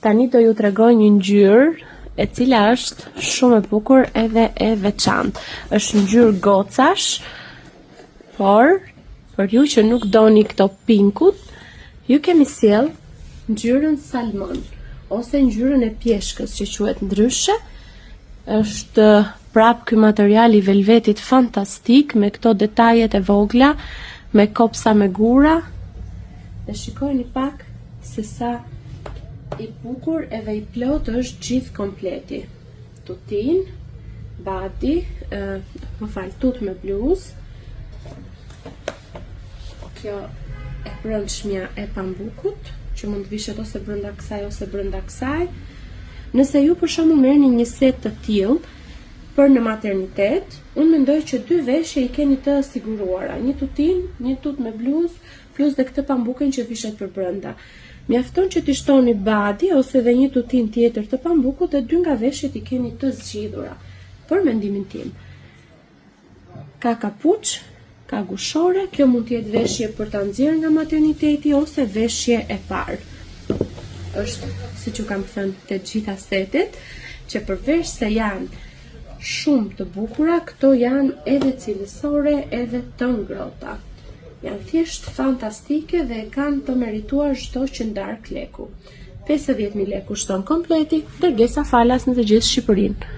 Tani do ju tregoj një ngjyrë e cila është shumë e bukur edhe e veçantë. Është ngjyrë gocash, por për ju që nuk doni këto pinkut, ju kemi sjell ngjyrën salmon ose ngjyrën e pjeshkës që quhet ndryshe. Është prap ky material i velvetit fantastik me këto detajet e vogla, me kopsa me gura. Dhe shikojeni pak se sa i bukur edhe i plot është gjithë kompleti. Tutin, badi, tut me bluzë. Kjo e brendshmja e pambukut, që mund të vishet ose brenda kësaj ose brenda kësaj. Nëse ju për shembull merrni një set të tillë për në maternitet, unë mendoj që 2 veshje i keni të siguruara, një tutin, një tut me bluzë, plus dhe këtë pambuken që vishet për brenda. Mjafton që t'i shtoni badi ose dhe një tutin tjetër të pambukut dhe 2 nga veshjet i keni të zgjidhura, për mendimin tim. Ka kapuç, ka gushore, kjo mund t'jetë veshje për ta nxjerrë nga materniteti ose veshje e parë. Është, siç ju kam thënë të gjitha setet, që përveç se janë shumë të bukura, këto janë edhe cilësore edhe të ngrohta. Janë thjesht fantastike dhe kanë të merituar çdo qindar kleku. 50.000 lekë kushton kompleti, dërgesa falas në të gjithë Shqipërinë.